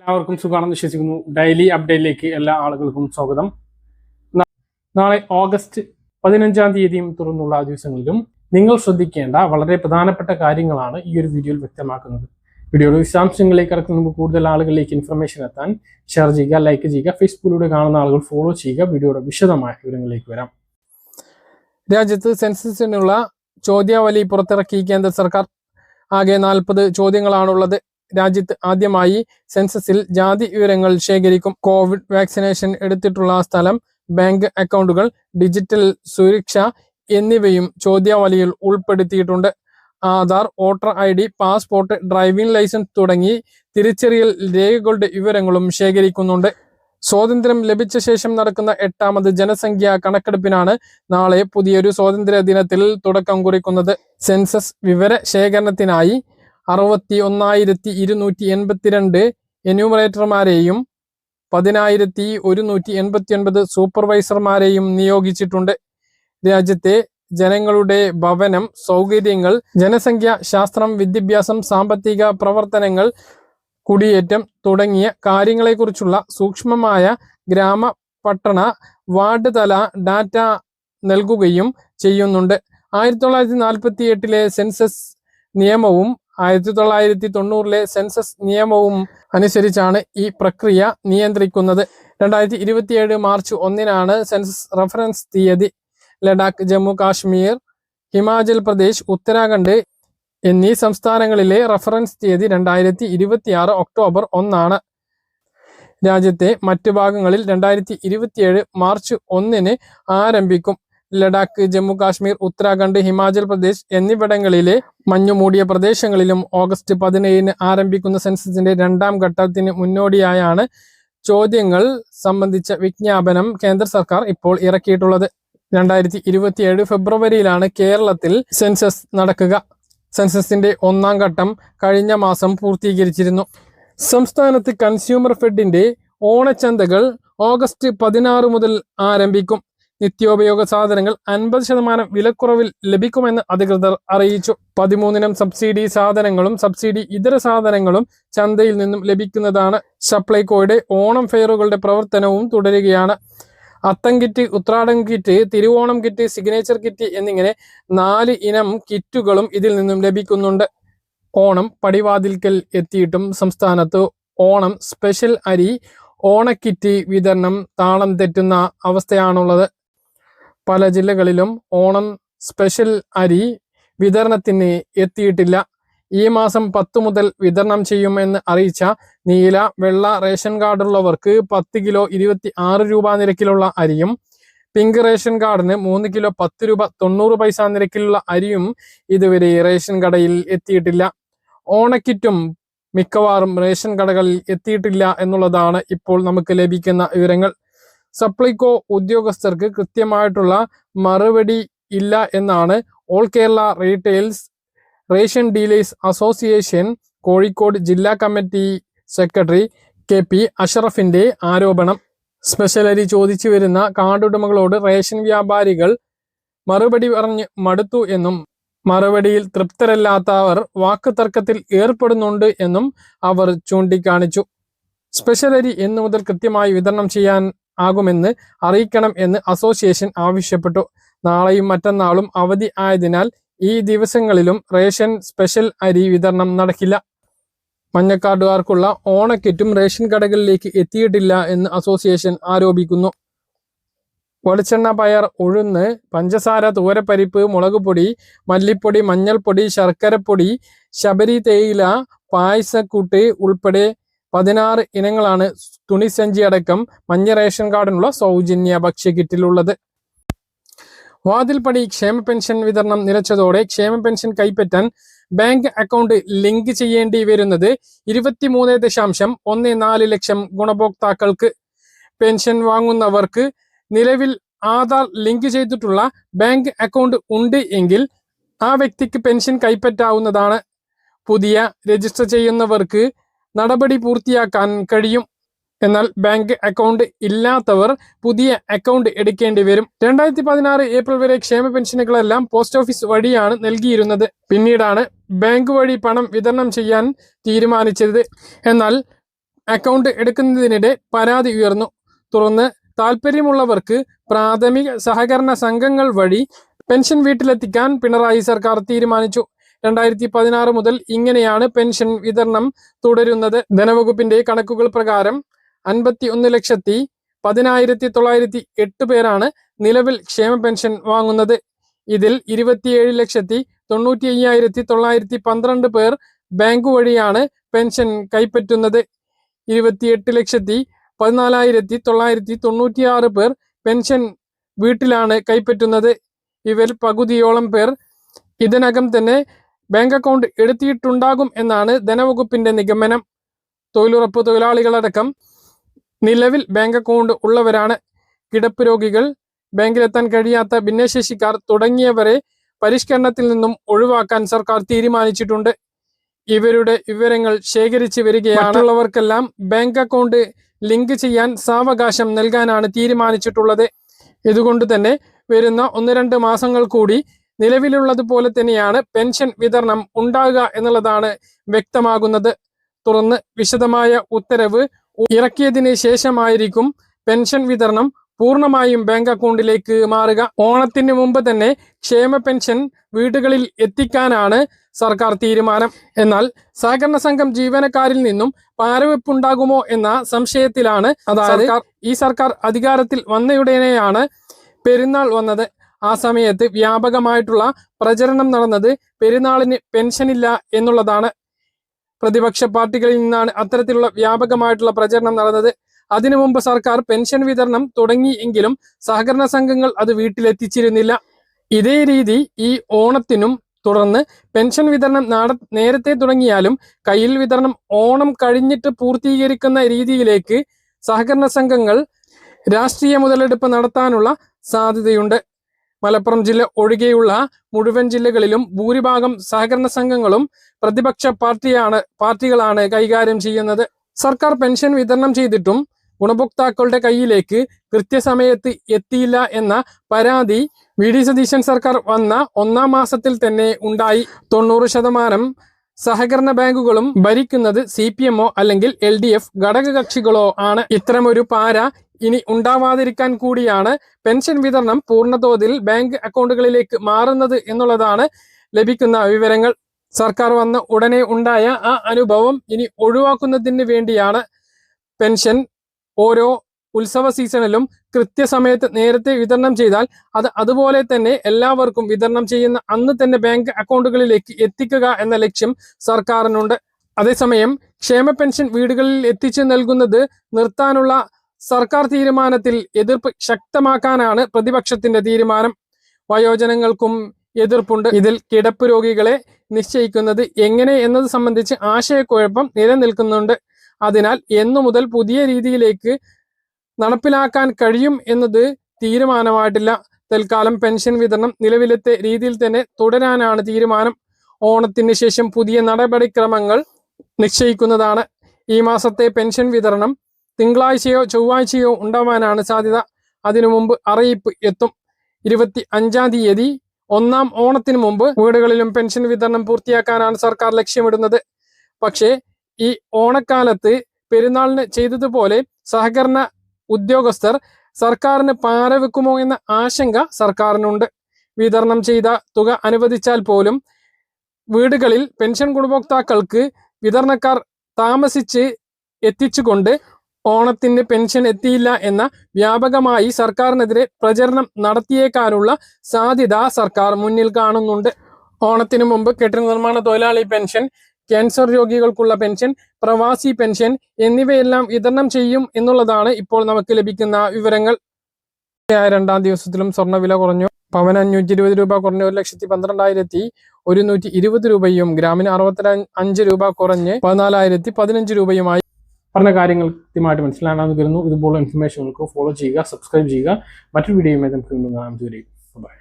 എല്ലാവർക്കും സുഖമാണെന്ന് വിശ്വസിക്കുന്നു. ഡെയിലി അപ്ഡേറ്റിലേക്ക് എല്ലാ ആളുകൾക്കും സ്വാഗതം. നാളെ ഓഗസ്റ്റ് 15-ാം തീയതിയും തുറന്നുള്ള ദിവസങ്ങളിലും നിങ്ങൾ ശ്രദ്ധിക്കേണ്ട വളരെ പ്രധാനപ്പെട്ട കാര്യങ്ങളാണ് ഈ ഒരു വീഡിയോയിൽ വ്യക്തമാക്കുന്നത്. വീഡിയോയുടെ വിശദാംശങ്ങളിലേക്ക് കടക്കുന്ന മുമ്പ് കൂടുതൽ ആളുകളിലേക്ക് ഇൻഫർമേഷൻ എത്താൻ ഷെയർ ചെയ്യുക, ലൈക്ക് ചെയ്യുക, ഫേസ്ബുക്കിലൂടെ കാണുന്ന ആളുകൾ ഫോളോ ചെയ്യുക. വീഡിയോയുടെ വിശദമായ വിവരങ്ങളിലേക്ക് വരാം. രാജ്യത്ത് സെൻസസിനുള്ള ചോദ്യാവലി പുറത്തിറക്കി കേന്ദ്ര സർക്കാർ. ആകെ 40 ചോദ്യങ്ങളാണുള്ളത്. രാജ്യത്ത് ആദ്യമായി സെൻസസിൽ ജാതി വിവരങ്ങൾ ശേഖരിക്കും. കോവിഡ് വാക്സിനേഷൻ എടുത്തിട്ടുള്ള സ്ഥലം, ബാങ്ക് അക്കൗണ്ടുകൾ, ഡിജിറ്റൽ സുരക്ഷ എന്നിവയും ചോദ്യാവലിയിൽ ഉൾപ്പെടുത്തിയിട്ടുണ്ട്. Aadhaar, voter ID, passport, driving licence തുടങ്ങി തിരിച്ചറിയൽ രേഖകളുടെ വിവരങ്ങളും ശേഖരിക്കുന്നുണ്ട്. സ്വാതന്ത്ര്യം ലഭിച്ച ശേഷം നടക്കുന്ന 8ാമത് ജനസംഖ്യാ കണക്കെടുപ്പിനാണ് നാളെ പുതിയൊരു സ്വാതന്ത്ര്യ ദിനത്തിൽ തുടക്കം കുറിക്കുന്നത്. സെൻസസ് വിവര ശേഖരണത്തിനായി 61,282 എന്യൂമറേറ്റർമാരെയും 10,189 സൂപ്പർവൈസർമാരെയും നിയോഗിച്ചിട്ടുണ്ട്. രാജ്യത്തെ ജനങ്ങളുടെ ഭവനം, സൗകര്യങ്ങൾ, ജനസംഖ്യ, ശാസ്ത്രം, വിദ്യാഭ്യാസം, സാമ്പത്തിക പ്രവർത്തനങ്ങൾ, കുടിയേറ്റം തുടങ്ങിയ കാര്യങ്ങളെക്കുറിച്ചുള്ള സൂക്ഷ്മമായ ഗ്രാമ, പട്ടണ, വാർഡ് തല ഡാറ്റ നൽകുകയും ചെയ്യുന്നുണ്ട്. 1948 സെൻസസ് നിയമവും 1990 സെൻസസ് നിയമവും അനുസരിച്ചാണ് ഈ പ്രക്രിയ നിയന്ത്രിക്കുന്നത്. 2027 മാർച്ച് 1 സെൻസസ് റഫറൻസ് തീയതി. ലഡാക്ക്, ജമ്മു കാശ്മീർ, ഹിമാചൽ പ്രദേശ്, ഉത്തരാഖണ്ഡ് എന്നീ സംസ്ഥാനങ്ങളിലെ റഫറൻസ് തീയതി 2026 ഒക്ടോബർ 1. രാജ്യത്തെ മറ്റു ഭാഗങ്ങളിൽ 2027 മാർച്ച് 1 ആരംഭിക്കും. ലഡാക്ക്, ജമ്മു കാശ്മീർ, ഉത്തരാഖണ്ഡ്, ഹിമാചൽ പ്രദേശ് എന്നിവിടങ്ങളിലെ മഞ്ഞുമൂടിയ പ്രദേശങ്ങളിലും ഓഗസ്റ്റ് 17 ആരംഭിക്കുന്ന സെൻസസിന്റെ 2ാം ഘട്ടത്തിന് മുന്നോടിയായാണ് ചോദ്യങ്ങൾ സംബന്ധിച്ച വിജ്ഞാപനം കേന്ദ്ര സർക്കാർ ഇപ്പോൾ ഇറക്കിയിട്ടുള്ളത്. 2027 ഫെബ്രുവരിയിലാണ് കേരളത്തിൽ സെൻസസ് നടക്കുക. സെൻസസിന്റെ 1ാം ഘട്ടം കഴിഞ്ഞ മാസം പൂർത്തീകരിച്ചിരുന്നു. സംസ്ഥാനത്ത് കൺസ്യൂമർ ഫെഡിന്റെ ഓണച്ചന്തകൾ ഓഗസ്റ്റ് 16 മുതൽ ആരംഭിക്കും. നിത്യോപയോഗ സാധനങ്ങൾ 50% വിലക്കുറവിൽ ലഭിക്കുമെന്ന് അധികൃതർ അറിയിച്ചു. 13 സബ്സിഡി സാധനങ്ങളും സബ്സിഡി ഇതര സാധനങ്ങളും ചന്തയിൽ നിന്നും ലഭിക്കുന്നതാണ്. സപ്ലൈകോയുടെ ഓണം ഫെയറുകളുടെ പ്രവർത്തനവും തുടരുകയാണ്. Atham kit, Uthradom kit, Thiruvonam kit, signature kit എന്നിങ്ങനെ 4 ഇനം കിറ്റുകളും ഇതിൽ നിന്നും ലഭിക്കുന്നുണ്ട്. ഓണം പടിവാതിൽക്കൽ എത്തിയിട്ടും സംസ്ഥാനത്ത് ഓണം സ്പെഷ്യൽ അരി ഓണക്കിറ്റ് വിതരണം താളം തെറ്റുന്ന അവസ്ഥയാണുള്ളത്. പല ജില്ലകളിലും ഓണം സ്പെഷ്യൽ അരി വിതരണത്തിന് എത്തിയിട്ടില്ല. ഈ മാസം 10 മുതൽ വിതരണം ചെയ്യുമെന്ന് അറിയിച്ച നീല, വെള്ള റേഷൻ കാർഡുള്ളവർക്ക് 10 കിലോ 26 രൂപ നിരക്കിലുള്ള അരിയും, പിങ്ക് റേഷൻ കാർഡിന് 3 കിലോ 10 രൂപ 90 പൈസ നിരക്കിലുള്ള അരിയും ഇതുവരെ റേഷൻ കടയിൽ എത്തിയിട്ടില്ല. ഓണക്കിറ്റും മിക്കവാറും റേഷൻ കടകളിൽ എത്തിയിട്ടില്ല എന്നുള്ളതാണ് ഇപ്പോൾ നമുക്ക് ലഭിക്കുന്ന വിവരങ്ങൾ. സപ്ലൈകോ ഉദ്യോഗസ്ഥർക്ക് കൃത്യമായിട്ടുള്ള മറുപടി ഇല്ല എന്നാണ് all Kerala retails ration dealers association Kozhikode ജില്ലാ കമ്മിറ്റി സെക്രട്ടറി KP അഷറഫിന്റെ ആരോപണം. സ്പെഷ്യൽ അരി ചോദിച്ചു വരുന്ന കാർഡുടമകളോട് റേഷൻ വ്യാപാരികൾ മറുപടി പറഞ്ഞ് മടുത്തു എന്നും മറുപടിയിൽ തൃപ്തരല്ലാത്തവർ വാക്കുതർക്കത്തിൽ ഏർപ്പെടുന്നുണ്ട് എന്നും അവർ ചൂണ്ടിക്കാണിച്ചു. സ്പെഷ്യൽ അരി എന്നു മുതൽ കൃത്യമായി വിതരണം ചെയ്യാൻ ആകുമെന്ന് അറിയിക്കണം എന്ന് അസോസിയേഷൻ ആവശ്യപ്പെട്ടു. നാളെയും മറ്റന്നാളും അവധി ആയതിനാൽ ഈ ദിവസങ്ങളിലും റേഷൻ സ്പെഷ്യൽ അരി വിതരണം നടക്കില്ല. മഞ്ഞക്കാർഡുകാർക്കുള്ള ഓണക്കിറ്റും റേഷൻ കടകളിലേക്ക് എത്തിയിട്ടില്ല എന്ന് അസോസിയേഷൻ ആരോപിക്കുന്നു. വെളിച്ചെണ്ണ, പയർ, ഉഴുന്ന്, പഞ്ചസാര, തൂരപ്പരിപ്പ്, മുളകുപൊടി, മല്ലിപ്പൊടി, മഞ്ഞൾപ്പൊടി, ശർക്കരപ്പൊടി, ശബരി തേയില, പായസക്കൂട്ട് ഉൾപ്പെടെ 16 ഇനങ്ങളാണ് തുണിസഞ്ചി അടക്കം മഞ്ഞ റേഷൻ കാർഡിനുള്ള സൗജന്യ ഭക്ഷ്യക്കിറ്റിലുള്ളത്. വാതിൽപ്പടി ക്ഷേമ പെൻഷൻ വിതരണം നിലച്ചതോടെ ക്ഷേമ പെൻഷൻ കൈപ്പറ്റാൻ ബാങ്ക് അക്കൗണ്ട് ലിങ്ക് ചെയ്യേണ്ടി വരുന്നത് 23.14 ലക്ഷം ഗുണഭോക്താക്കൾക്ക്. പെൻഷൻ വാങ്ങുന്നവർക്ക് നിലവിൽ ആധാർ ലിങ്ക് ചെയ്തിട്ടുള്ള ബാങ്ക് അക്കൗണ്ട് ഉണ്ട് എങ്കിൽ ആ വ്യക്തിക്ക് പെൻഷൻ കൈപ്പറ്റാവുന്നതാണ്. പുതിയ രജിസ്റ്റർ ചെയ്യുന്നവർക്ക് നടപടി പൂർത്തിയാക്കാൻ കഴിയും. എന്നാൽ ബാങ്ക് അക്കൗണ്ട് ഇല്ലാത്തവർ പുതിയ അക്കൗണ്ട് എടുക്കേണ്ടി വരും. 2016 ഏപ്രിൽ വരെ ക്ഷേമ പെൻഷനുകളെല്ലാം പോസ്റ്റ് ഓഫീസ് വഴിയാണ് നൽകിയിരുന്നത്. പിന്നീടാണ് ബാങ്ക് വഴി പണം വിതരണം ചെയ്യാൻ തീരുമാനിച്ചത്. എന്നാൽ അക്കൗണ്ട് എടുക്കുന്നതിനിടെ പരാതി ഉയർന്നു. തുടർന്ന് താൽപ്പര്യമുള്ളവർക്ക് പ്രാഥമിക സഹകരണ സംഘങ്ങൾ വഴി പെൻഷൻ വീട്ടിലെത്തിക്കാൻ പിണറായി സർക്കാർ തീരുമാനിച്ചു. 2016 മുതൽ ഇങ്ങനെയാണ് പെൻഷൻ വിതരണം തുടരുന്നത്. ധനവകുപ്പിന്റെ കണക്കുകൾ പ്രകാരം 51,10,908 പേരാണ് നിലവിൽ ക്ഷേമ പെൻഷൻ വാങ്ങുന്നത്. ഇതിൽ 27,95,912 പേർ ബാങ്ക് വഴിയാണ് പെൻഷൻ കൈപ്പറ്റുന്നത്. 28,14,996 പേർ പെൻഷൻ വീട്ടിലാണ് കൈപ്പറ്റുന്നത്. ഇവർ പകുതിയോളം പേർ ഇതിനകം തന്നെ ബാങ്ക് അക്കൗണ്ട് എടുത്തിട്ടുണ്ടാകും എന്നാണ് ധനവകുപ്പിന്റെ നിഗമനം. തൊഴിലുറപ്പ് തൊഴിലാളികളടക്കം നിലവിൽ ബാങ്ക് അക്കൗണ്ട് ഉള്ളവരാണ്. കിടപ്പ് രോഗികൾ, ബാങ്കിലെത്താൻ കഴിയാത്ത ഭിന്നശേഷിക്കാർ തുടങ്ങിയവരെ പരിഷ്കരണത്തിൽ നിന്നും ഒഴിവാക്കാൻ സർക്കാർ തീരുമാനിച്ചിട്ടുണ്ട്. ഇവരുടെ വിവരങ്ങൾ ശേഖരിച്ച് വരികയാണ്. മറ്റുള്ളവർക്കെല്ലാം ബാങ്ക് അക്കൗണ്ട് ലിങ്ക് ചെയ്യാൻ സാവകാശം നൽകാനാണ് തീരുമാനിച്ചിട്ടുള്ളത്. ഇതുകൊണ്ട് തന്നെ വരുന്ന 1-2 മാസങ്ങൾ കൂടി നിലവിലുള്ളതുപോലെ തന്നെയാണ് പെൻഷൻ വിതരണം ഉണ്ടാകുക എന്നുള്ളതാണ് വ്യക്തമാകുന്നത്. തുടർന്ന് വിശദമായ ഉത്തരവ് ഇറക്കിയതിന് ശേഷമായിരിക്കും പെൻഷൻ വിതരണം പൂർണ്ണമായും ബാങ്ക് അക്കൗണ്ടിലേക്ക് മാറുക. ഓണത്തിന് മുമ്പ് തന്നെ ക്ഷേമ പെൻഷൻ വീടുകളിൽ എത്തിക്കാനാണ് സർക്കാർ തീരുമാനം. എന്നാൽ സഹകരണ സംഘം ജീവനക്കാരിൽ നിന്നും പാരവെപ്പുണ്ടാകുമോ എന്ന സംശയത്തിലാണ്. അതായത് ഈ സർക്കാർ അധികാരത്തിൽ വന്നയുടനെയാണ് പെരുന്നാൾ വന്നത്. ആ സമയത്ത് വ്യാപകമായിട്ടുള്ള പ്രചരണം നടന്നത് പെരുന്നാളിന് പെൻഷനില്ല എന്നുള്ളതാണ്. പ്രതിപക്ഷ പാർട്ടികളിൽ നിന്നാണ് അത്തരത്തിലുള്ള വ്യാപകമായിട്ടുള്ള പ്രചരണം നടന്നത്. അതിനു മുമ്പ് സർക്കാർ പെൻഷൻ വിതരണം തുടങ്ങി എങ്കിലും സഹകരണ സംഘങ്ങൾ അത് വീട്ടിലെത്തിച്ചിരുന്നില്ല. ഇതേ രീതി ഈ ഓണത്തിനും തുടർന്ന് പെൻഷൻ വിതരണം നേരത്തെ തുടങ്ങിയാലും കയ്യിൽ വിതരണം ഓണം കഴിഞ്ഞിട്ട് പൂർത്തീകരിക്കുന്ന രീതിയിലേക്ക് സഹകരണ സംഘങ്ങൾ രാഷ്ട്രീയ മുതലെടുപ്പ് നടത്താനുള്ള സാധ്യതയുണ്ട്. മലപ്പുറം ജില്ല ഒഴികെയുള്ള മുഴുവൻ ജില്ലകളിലും ഭൂരിഭാഗം സഹകരണ സംഘങ്ങളും പ്രതിപക്ഷ പാർട്ടികളാണ് കൈകാര്യം ചെയ്യുന്നത്. സർക്കാർ പെൻഷൻ വിതരണം ചെയ്തിട്ടും ഗുണഭോക്താക്കളുടെ കയ്യിലേക്ക് കൃത്യസമയത്ത് എത്തിയില്ല എന്ന പരാതി വി.ഡി. സതീശൻ സർക്കാർ വന്ന 1-ാം മാസത്തിൽ തന്നെ ഉണ്ടായി. 90% സഹകരണ ബാങ്കുകളും ഭരിക്കുന്നത് CPM-ഓ അല്ലെങ്കിൽ LDF ഘടകകക്ഷികളോ ആണ്. ഇത്തരമൊരു പാര ഇനി ഉണ്ടാവാതിരിക്കാൻ കൂടിയാണ് പെൻഷൻ വിതരണം പൂർണ്ണതോതിൽ ബാങ്ക് അക്കൗണ്ടുകളിലേക്ക് മാറുന്നത് എന്നുള്ളതാണ് ലഭിക്കുന്ന വിവരങ്ങൾ. സർക്കാർ വന്ന ഉടനെ ഉണ്ടായ ആ അനുഭവം ഇനി ഒഴിവാക്കുന്നതിന് വേണ്ടിയാണ് പെൻഷൻ ഓരോ ഉത്സവ സീസണിലും കൃത്യസമയത്ത് നേരത്തെ വിതരണം ചെയ്താൽ അത് അതുപോലെ തന്നെ എല്ലാവർക്കും വിതരണം ചെയ്യുന്ന അന്ന് തന്നെ ബാങ്ക് അക്കൗണ്ടുകളിലേക്ക് എത്തിക്കുക എന്ന ലക്ഷ്യം സർക്കാരിനുണ്ട്. അതേസമയം ക്ഷേമ പെൻഷൻ വീടുകളിൽ എത്തിച്ചു നൽകുന്നത് നിർത്താനുള്ള സർക്കാർ തീരുമാനത്തിൽ എതിർപ്പ് ശക്തമാക്കാനാണ് പ്രതിപക്ഷത്തിന്റെ തീരുമാനം. വയോജനങ്ങൾക്കും എതിർപ്പുണ്ട്. ഇതിൽ കിടപ്പ് രോഗികളെ നിശ്ചയിക്കുന്നത് എങ്ങനെ എന്നത് സംബന്ധിച്ച് ആശയക്കുഴപ്പം നിലനിൽക്കുന്നുണ്ട്. അതിനാൽ എന്നു മുതൽ പുതിയ രീതിയിലേക്ക് നടപ്പിലാക്കാൻ കഴിയും എന്നത് തീരുമാനമായിട്ടില്ല. തൽക്കാലം പെൻഷൻ വിതരണം നിലവിലത്തെ രീതിയിൽ തന്നെ തുടരാനാണ് തീരുമാനം. ഓണത്തിന് ശേഷം പുതിയ നടപടിക്രമങ്ങൾ നിശ്ചയിക്കുന്നതാണ്. ഈ മാസത്തെ പെൻഷൻ വിതരണം തിങ്കളാഴ്ചയോ ചൊവ്വാഴ്ചയോ ഉണ്ടാവാനാണ് സാധ്യത. അതിനു മുമ്പ് അറിയിപ്പ് എത്തും. 25-ാം തീയതി 1-ാം ഓണത്തിന് മുമ്പ് വീടുകളിലും പെൻഷൻ വിതരണം പൂർത്തിയാക്കാനാണ് സർക്കാർ ലക്ഷ്യമിടുന്നത്. പക്ഷേ ഈ ഓണക്കാലത്ത് പെരുന്നാളിന് ചെയ്തതുപോലെ സഹകരണ ഉദ്യോഗസ്ഥർ സർക്കാരിന് പാരവെക്കുമോ എന്ന ആശങ്ക സർക്കാരിനുണ്ട്. വിതരണം ചെയ്ത തുക അനുവദിച്ചാൽ പോലും വീടുകളിൽ പെൻഷൻ ഗുണഭോക്താക്കൾക്ക് വിതരണക്കാർ താമസിച്ച് എത്തിച്ചുകൊണ്ട് ഓണത്തിന് പെൻഷൻ എത്തിയില്ല എന്ന വ്യാപകമായി സർക്കാരിനെതിരെ പ്രചരണം നടത്തിയേക്കാനുള്ള സാധ്യത സർക്കാർ മുന്നിൽ കാണുന്നുണ്ട്. ഓണത്തിന് മുമ്പ് കെട്ടിട നിർമ്മാണ തൊഴിലാളി പെൻഷൻ, ക്യാൻസർ രോഗികൾക്കുള്ള പെൻഷൻ, പ്രവാസി പെൻഷൻ എന്നിവയെല്ലാം വിതരണം ചെയ്യും എന്നുള്ളതാണ് ഇപ്പോൾ നമുക്ക് ലഭിക്കുന്ന വിവരങ്ങൾ. 2-ാം ദിവസത്തിലും സ്വർണ്ണവില കുറഞ്ഞു. പവന് 520 രൂപ കുറഞ്ഞ് 1,12,120 രൂപയും ഗ്രാമിന് 65 രൂപ കുറഞ്ഞ് 14,015 രൂപയുമായി. പറഞ്ഞ കാര്യങ്ങൾ കൃത്യമായിട്ട് മനസ്സിലാണെന്ന് കരുതുന്നു. ഇതുപോലുള്ള ഇൻഫർമേഷനുകൾക്ക് ഫോളോ ചെയ്യുക, സബ്സ്ക്രൈബ് ചെയ്യുക. മറ്റൊരു വീഡിയോയുമായി നമുക്ക് കാണാം. ബൈ.